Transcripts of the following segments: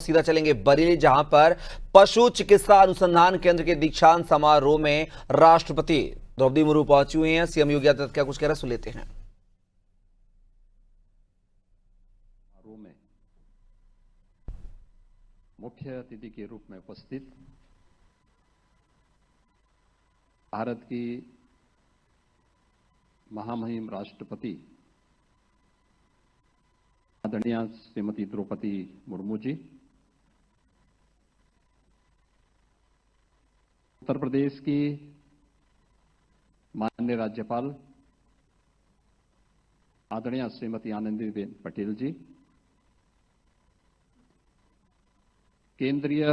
सीधा चलेंगे बरेली, जहां पर पशु चिकित्सा अनुसंधान केंद्र के दीक्षांत समारोह में राष्ट्रपति द्रौपदी मुर्मू पहुंची हुई हैं। सीएम योगी आदित्यनाथ क्या कुछ कह रहे हैं, सुन लेते हैं। में मुख्य अतिथि के रूप में उपस्थित भारत की महामहिम राष्ट्रपति आदरणीय श्रीमती द्रौपदी मुर्मू जी, उत्तर प्रदेश की माननीय राज्यपाल आदरणीय श्रीमती आनंदीबेन पटेल जी, केंद्रीय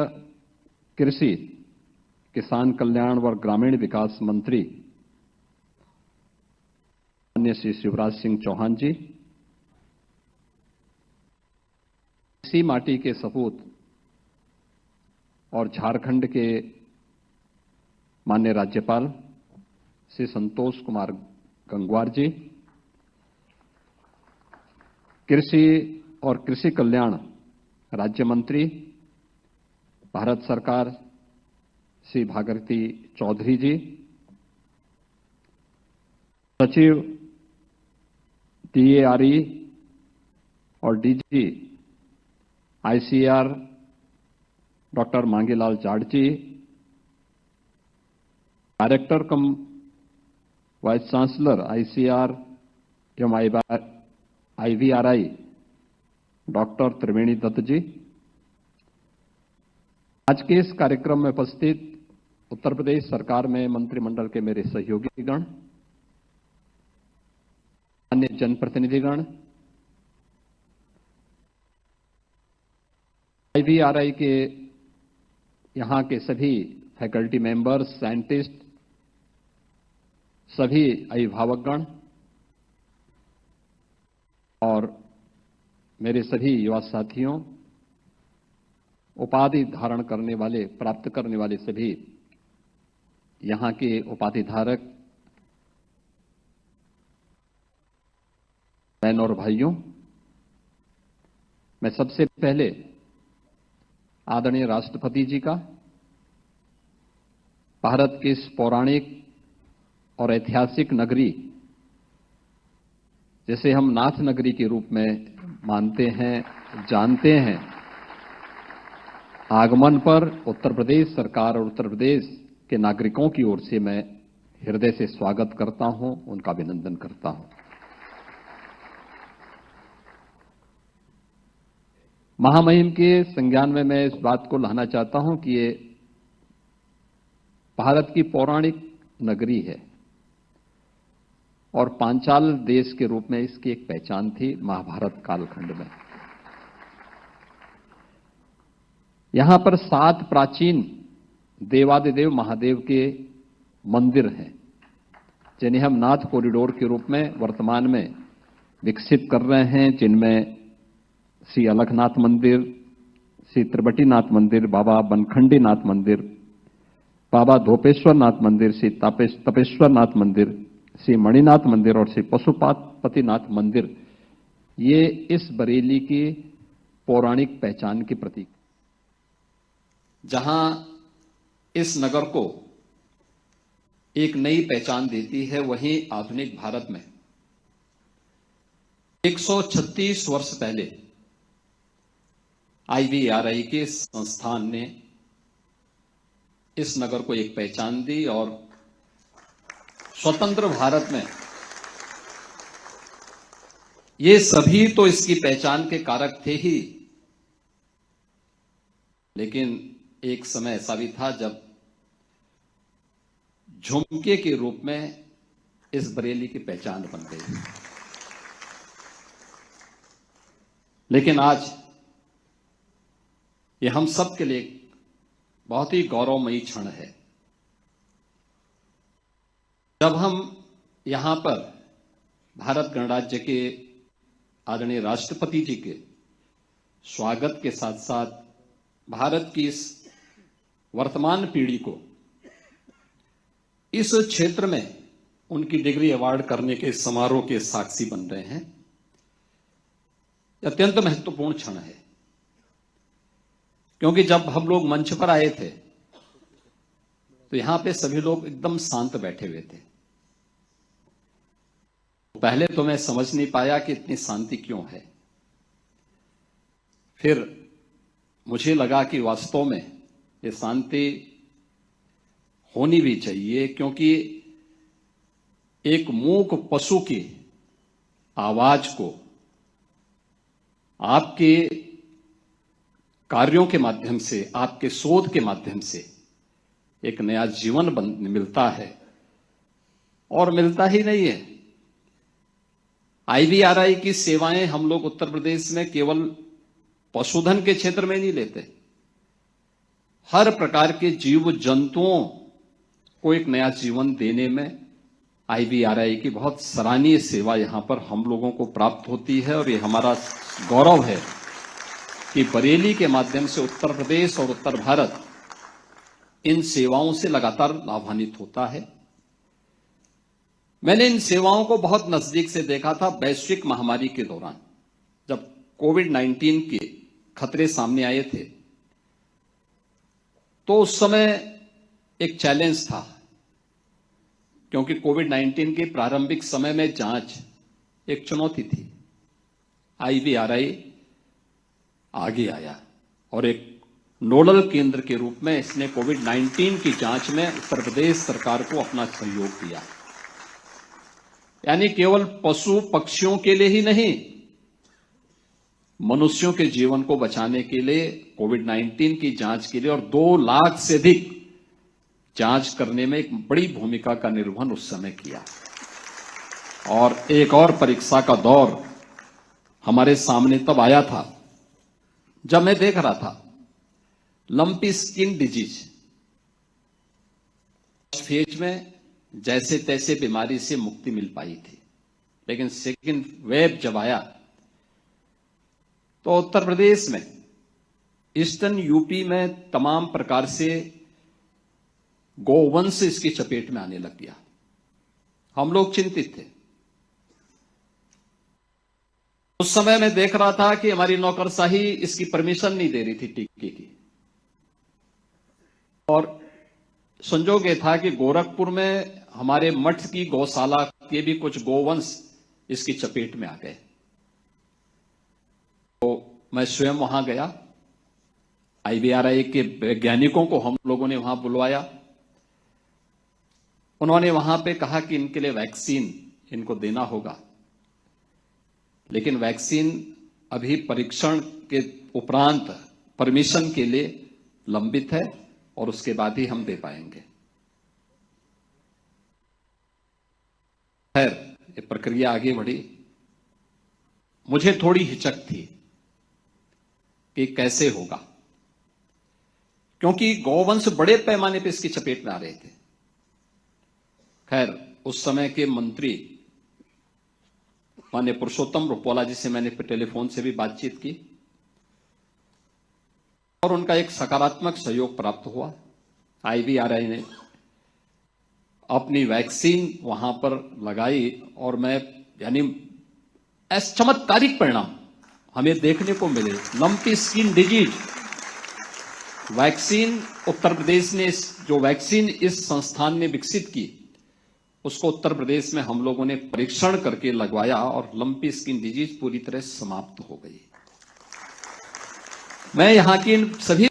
कृषि किसान कल्याण व ग्रामीण विकास मंत्री माननीय श्री शिवराज सिंह चौहान जी, इसी माटी के सपूत और झारखंड के माननीय राज्यपाल श्री संतोष कुमार गंगवार जी, कृषि और कृषि कल्याण राज्य मंत्री भारत सरकार श्री भागीरथी चौधरी जी, सचिव टीएआरई और DG ICR doctor Mangelal Jat ji, director cum vice chancellor ICR एवं आईवीआरआई डॉक्टर त्रिवेणी दत्त जी, आज के इस कार्यक्रम में उपस्थित उत्तर प्रदेश सरकार में मंत्रिमंडल के मेरे सहयोगीगण, अन्य जनप्रतिनिधिगण, आईवीआरआई के यहां के सभी फैकल्टी मेंबर्स, साइंटिस्ट, सभी अभिभावकगण और मेरे सभी युवा साथियों, उपाधि धारण करने वाले, प्राप्त करने वाले सभी यहां के उपाधिधारक बहनों और भाइयों, मैं सबसे पहले आदरणीय राष्ट्रपति जी का भारत की इस पौराणिक और ऐतिहासिक नगरी, जिसे हम नाथ नगरी के रूप में मानते हैं, जानते हैं, आगमन पर उत्तर प्रदेश सरकार और उत्तर प्रदेश के नागरिकों की ओर से मैं हृदय से स्वागत करता हूं, उनका अभिनंदन करता हूं। महामहिम के संज्ञान में मैं इस बात को लाना चाहता हूं कि ये भारत की पौराणिक नगरी है और पांचाल देश के रूप में इसकी एक पहचान थी महाभारत कालखंड में। यहां पर 7 प्राचीन देवादिदेव महादेव के मंदिर हैं, जिन्हें हम नाथ कॉरिडोर के रूप में वर्तमान में विकसित कर रहे हैं, जिनमें श्री अलखनाथ मंदिर, श्री त्रिबटीनाथ मंदिर, बाबा बनखंडी नाथ मंदिर, बाबा धोपेश्वर नाथ मंदिर, श्री तपेश्वर नाथ मंदिर, श्री मणिनाथ मंदिर और श्री पशुपतिनाथ मंदिर, ये इस बरेली की पौराणिक पहचान के प्रतीक। जहां इस नगर को एक नई पहचान देती है, वहीं आधुनिक भारत में 136 वर्ष पहले आईवीआरआई के संस्थान ने इस नगर को एक पहचान दी और स्वतंत्र भारत में ये सभी तो इसकी पहचान के कारक थे ही, लेकिन एक समय ऐसा भी था जब झुमके के रूप में इस बरेली की पहचान बन गई। लेकिन आज ये हम सब के लिए बहुत ही गौरवमयी क्षण है जब हम यहां पर भारत गणराज्य के आदरणीय राष्ट्रपति जी के स्वागत के साथ साथ भारत की इस वर्तमान पीढ़ी को इस क्षेत्र में उनकी डिग्री अवार्ड करने के समारोह के साक्षी बन रहे हैं। अत्यंत महत्वपूर्ण क्षण है। क्योंकि जब हम लोग मंच पर आए थे तो यहां पे सभी लोग एकदम शांत बैठे हुए थे। पहले तो मैं समझ नहीं पाया कि इतनी शांति क्यों है। फिर मुझे लगा कि वास्तव में ये शांति होनी भी चाहिए, क्योंकि एक मूक पशु की आवाज को आपके कार्यों के माध्यम से, आपके शोध के माध्यम से एक नया जीवन मिलता है। और मिलता ही नहीं है, IVRI की सेवाएं हम लोग उत्तर प्रदेश में केवल पशुधन के क्षेत्र में नहीं लेते, हर प्रकार के जीव जंतुओं को एक नया जीवन देने में IVRI की बहुत सराहनीय सेवा यहां पर हम लोगों को प्राप्त होती है। और ये हमारा गौरव है कि बरेली के माध्यम से उत्तर प्रदेश और उत्तर भारत इन सेवाओं से लगातार लाभान्वित होता है। मैंने इन सेवाओं को बहुत नजदीक से देखा था वैश्विक महामारी के दौरान, जब कोविड-19 के खतरे सामने आए थे। तो उस समय एक चैलेंज था, क्योंकि कोविड-19 के प्रारंभिक समय में जांच एक चुनौती थी। IVRI आगे आया और एक नोडल केंद्र के रूप में इसने कोविड-19 की जांच में उत्तर प्रदेश सरकार को अपना सहयोग दिया। यानी केवल पशु पक्षियों के लिए ही नहीं, मनुष्यों के जीवन को बचाने के लिए, कोविड-19 की जांच के लिए, और 2 लाख से अधिक जांच करने में एक बड़ी भूमिका का निर्वहन उस समय किया। और एक और परीक्षा का दौर हमारे सामने तब आया था जब मैं देख रहा था लंपी स्किन डिजीज फेज में जैसे तैसे बीमारी से मुक्ति मिल पाई थी, लेकिन सेकेंड वेव जब आया तो उत्तर प्रदेश में, ईस्टर्न यूपी में तमाम प्रकार से गोवंश इसकी चपेट में आने लग गया। हम लोग चिंतित थे। उस समय मैं देख रहा था कि हमारी नौकरशाही इसकी परमिशन नहीं दे रही थी टीके की। और संजोग ये था कि गोरखपुर में हमारे मठ की गौशाला के भी कुछ गोवंश इसकी चपेट में आ गए। तो मैं स्वयं वहां गया, IVRI के वैज्ञानिकों को हम लोगों ने वहां बुलवाया। उन्होंने वहां पे कहा कि इनके लिए वैक्सीन इनको देना होगा, लेकिन वैक्सीन अभी परीक्षण के उपरांत परमिशन के लिए लंबित है और उसके बाद ही हम दे पाएंगे। खैर, ये प्रक्रिया आगे बढ़ी। मुझे थोड़ी हिचक थी कि कैसे होगा, क्योंकि गौवंश बड़े पैमाने पर इसकी चपेट में आ रहे थे। खैर, उस समय के मंत्री माननीय पुरुषोत्तम रुपाला जी से मैंने टेलीफोन से भी बातचीत की और उनका एक सकारात्मक सहयोग प्राप्त हुआ। IVRI ने अपनी वैक्सीन वहां पर लगाई और मैं यानी चमत्कारिक परिणाम हमें देखने को मिले। Lumpy skin disease vaccine Uttar Pradesh ने जो वैक्सीन इस संस्थान ने विकसित की, उसको उत्तर प्रदेश में हम लोगों ने परीक्षण करके लगवाया और लंपी स्किन डिजीज पूरी तरह समाप्त हो गई। मैं यहां की इन सभी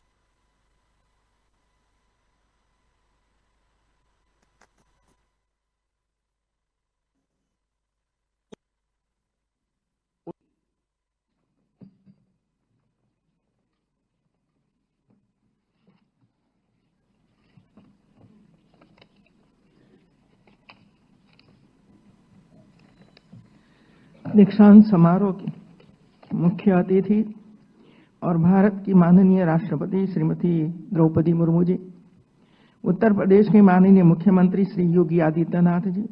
दीक्षांत समारोह के मुख्य अतिथि और भारत की माननीय राष्ट्रपति श्रीमती द्रौपदी मुर्मू जी, उत्तर प्रदेश के माननीय मुख्यमंत्री श्री योगी आदित्यनाथ जी,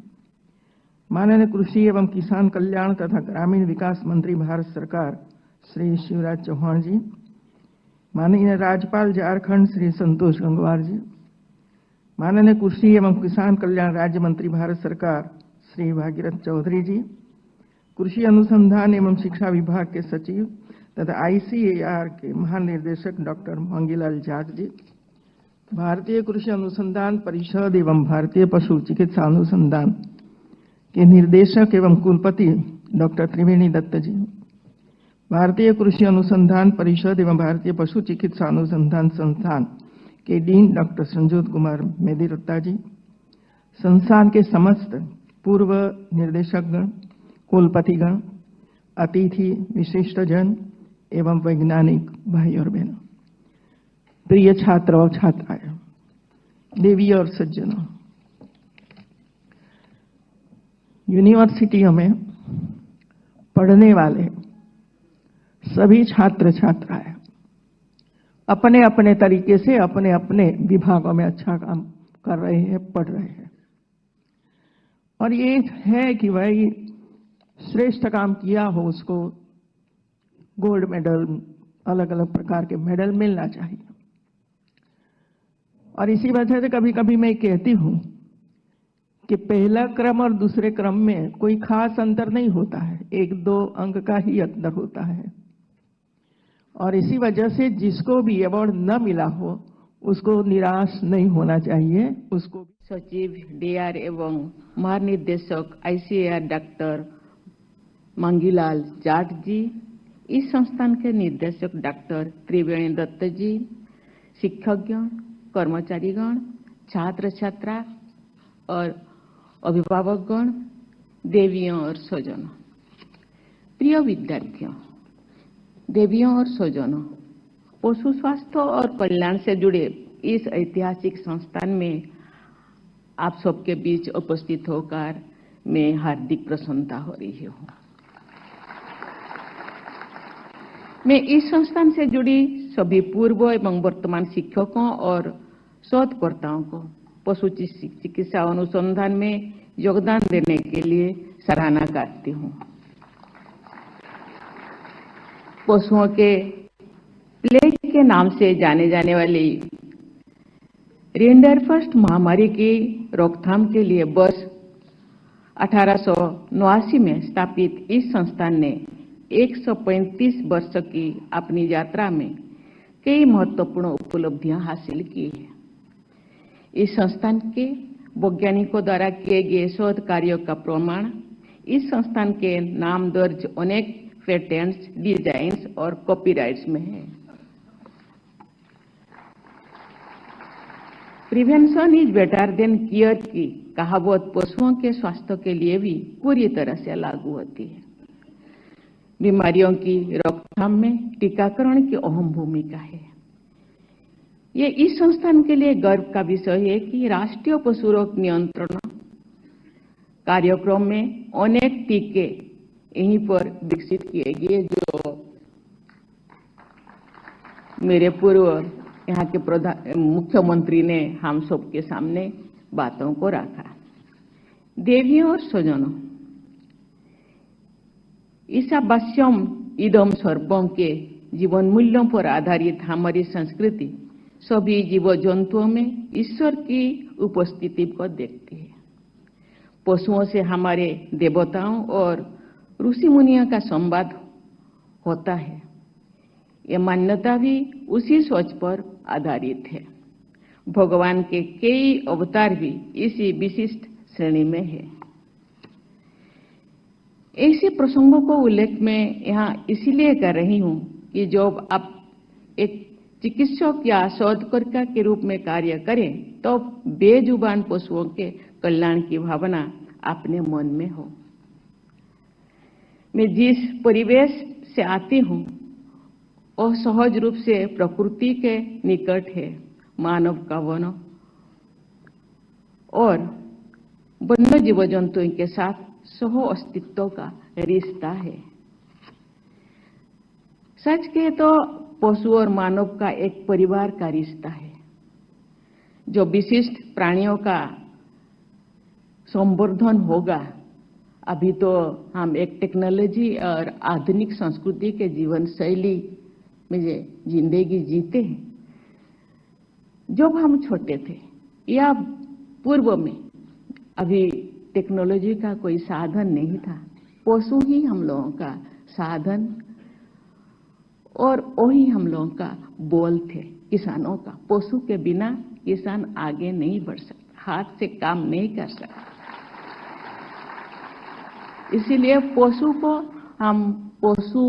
माननीय कृषि एवं किसान कल्याण तथा ग्रामीण विकास मंत्री भारत सरकार श्री शिवराज चौहान जी, माननीय राज्यपाल झारखंड श्री संतोष गंगवार जी, माननीय कृषि एवं किसान कल्याण राज्य मंत्री भारत सरकार श्री भागीरथ चौधरी जी, कृषि अनुसंधान एवं शिक्षा विभाग के सचिव तथा ICAR के महानिर्देशक डॉक्टर मंगीलाल जाट जी, भारतीय कृषि अनुसंधान परिषद एवं भारतीय पशु चिकित्सा अनुसंधान के निर्देशक एवं कुलपति डॉक्टर त्रिवेणी दत्त जी, भारतीय कृषि अनुसंधान परिषद एवं भारतीय पशु चिकित्सा अनुसंधान संस्थान के डीन डॉक्टर संजोत कुमार मेदिरत्ता जी, संस्थान के समस्त पूर्व निर्देशकगण, कुलपतिगण, अतिथि विशिष्टजन एवं वैज्ञानिक भाई और बहनों, प्रिय छात्र और छात्राएं, देवी और सज्जनों, यूनिवर्सिटियों में पढ़ने वाले सभी छात्र छात्राएं अपने अपने तरीके से अपने अपने विभागों में अच्छा काम कर रहे हैं, पढ़ रहे हैं, और ये है कि भाई श्रेष्ठ काम किया हो उसको गोल्ड मेडल, अलग अलग प्रकार के मेडल मिलना चाहिए। और इसी वजह से कभी कभी मैं कहती हूं कि पहला क्रम और दूसरे क्रम में कोई खास अंतर नहीं होता है, 1-2 अंक का ही अंतर होता है। और इसी वजह से जिसको भी अवार्ड न मिला हो उसको निराश नहीं होना चाहिए, उसको सचिव डीआर एवं महानिर्देशक ICAR डॉक्टर मंगीलाल जाट जी, इस संस्थान के निर्देशक डॉक्टर त्रिवेणी दत्त जी, शिक्षकगण, कर्मचारीगण, छात्र छात्रा और अभिभावकगण, देवियों और स्वजनों, प्रिय विद्यार्थियों, देवियों और स्वजनों, पशु स्वास्थ्य और कल्याण से जुड़े इस ऐतिहासिक संस्थान में आप सबके बीच उपस्थित होकर मैं हार्दिक प्रसन्नता हो रही हूँ। मैं इस संस्थान से जुड़ी सभी पूर्व एवं वर्तमान शिक्षकों और शोधकर्ताओं को पशु चिकित्सा अनुसंधान में योगदान देने के लिए सराहना करती हूँ। पशुओं के प्लेग के नाम से जाने जाने वाली रिंडरफस्ट महामारी की रोकथाम के लिए वर्ष 1889 में स्थापित इस संस्थान ने 135 वर्ष की अपनी यात्रा में कई महत्वपूर्ण उपलब्धियां हासिल की हैं। इस संस्थान के वैज्ञानिकों द्वारा किए गए शोध कार्यों का प्रमाण इस संस्थान के नाम दर्ज अनेक पेटेंट्स, डिजाइन्स और कॉपीराइट्स में है। Prevention is better than care की कहावत पशुओं के स्वास्थ्य के लिए भी पूरी तरह से लागू होती है। बीमारियों की रोकथाम में टीकाकरण की अहम भूमिका है। ये इस संस्थान के लिए गर्व का विषय है कि राष्ट्रीय पशु रोग नियंत्रण कार्यक्रम में अनेक टीके यहीं पर विकसित किए गए, जो मेरे पूर्व यहाँ के मुख्यमंत्री ने हम सबके सामने बातों को रखा। देवियों और स्वजनों, ईशावास्यम इदम सर्वम के जीवन मूल्यों पर आधारित हमारी संस्कृति सभी जीव जंतुओं में ईश्वर की उपस्थिति को देखती है। पशुओं से हमारे देवताओं और ऋषि मुनियों का संवाद होता है। यह मान्यता भी उसी सोच पर आधारित है। भगवान के कई अवतार भी इसी विशिष्ट श्रेणी में है। ऐसे प्रसंगों को उल्लेख मैं यहाँ इसलिए कर रही हूँ कि जब आप एक चिकित्सक या शोधकर्ता के रूप में कार्य करें तो बेजुबान पशुओं के कल्याण की भावना अपने मन में हो। मैं जिस परिवेश से आती हूँ वह सहज रूप से प्रकृति के निकट है। मानव का वन और वन्य जीव जंतुओं के साथ सह अस्तित्व का रिश्ता है। सच कहे तो पशु और मानव का एक परिवार का रिश्ता है, जो विशिष्ट प्राणियों का संवर्धन होगा। अभी तो हम एक टेक्नोलॉजी और आधुनिक संस्कृति के जीवन शैली में जिंदगी जीते हैं। जब हम छोटे थे या पूर्व में अभी टेक्नोलॉजी का कोई साधन नहीं था, पशु ही हम लोगों का साधन और वही हम लोगों का बोल थे किसानों का। पशु के बिना किसान आगे नहीं बढ़ सकता, हाथ से काम नहीं कर सकता। इसीलिए पशु को हम पशु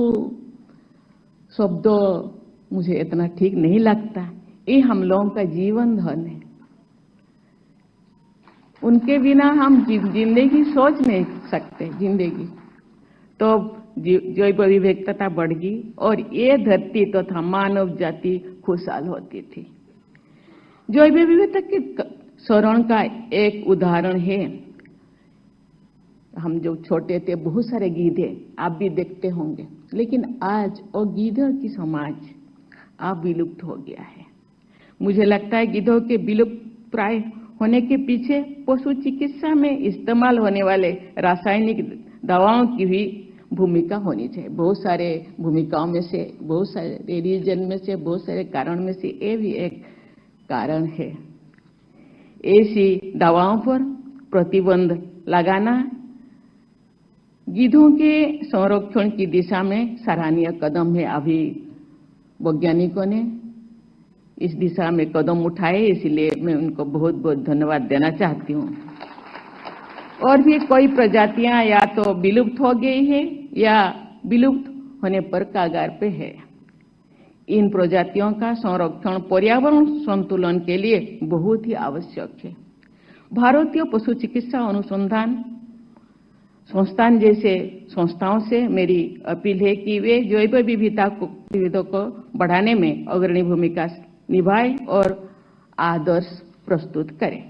शब्द मुझे इतना ठीक नहीं लगता। ये हम लोगों का जीवन धन है। उनके बिना हम जिंदगी सोच नहीं सकते। जिंदगी तो जैव विविधता बढ़गी और ये धरती तथा मानव जाति खुशहाल होती थी। जैव विविधता के शरण का एक उदाहरण है, हम जब छोटे थे बहुत सारे गीधे आप भी देखते होंगे, लेकिन आज वो गीधों की समाज अब विलुप्त हो गया है। मुझे लगता है गीधों के विलुप्त प्राय होने के पीछे पशु चिकित्सा में इस्तेमाल होने वाले रासायनिक दवाओं की भी भूमिका होनी चाहिए। बहुत सारे भूमिकाओं में से, बहुत सारे रीजन में से, बहुत सारे कारण में से ये भी एक कारण है। ऐसी दवाओं पर प्रतिबंध लगाना गीधों के संरक्षण की दिशा में सराहनीय कदम है। अभी वैज्ञानिकों ने इस दिशा में कदम उठाए, इसलिए मैं उनको बहुत बहुत धन्यवाद देना चाहती हूँ। और भी कोई प्रजातियां या तो विलुप्त हो गई है या विलुप्त होने पर कगार पे है। इन प्रजातियों का संरक्षण पर्यावरण संतुलन के लिए बहुत ही आवश्यक है। भारतीय पशु चिकित्सा अनुसंधान संस्थान जैसे संस्थाओं से मेरी अपील है कि वे जैव विविधता को बढ़ाने में अग्रणी भूमिका निभाएं और आदर्श प्रस्तुत करें।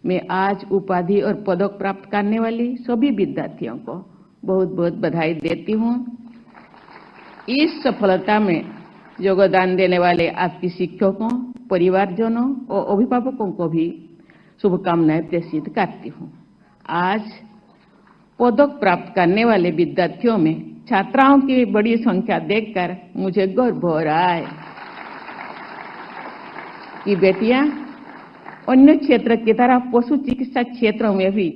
मैं आज उपाधि और पदक प्राप्त करने वाली सभी विद्यार्थियों को बहुत बहुत बधाई देती हूँ। इस सफलता में योगदान देने वाले आपके शिक्षकों, परिवारजनों और अभिभावकों को भी शुभकामनाएं प्रेषित करती हूँ। आज पदक प्राप्त करने वाले विद्यार्थियों में छात्राओं की बड़ी संख्या देखकर मुझे गर्व हो रहा है कि बेटियां अन्य क्षेत्र की तरह पशु चिकित्सा क्षेत्र में भी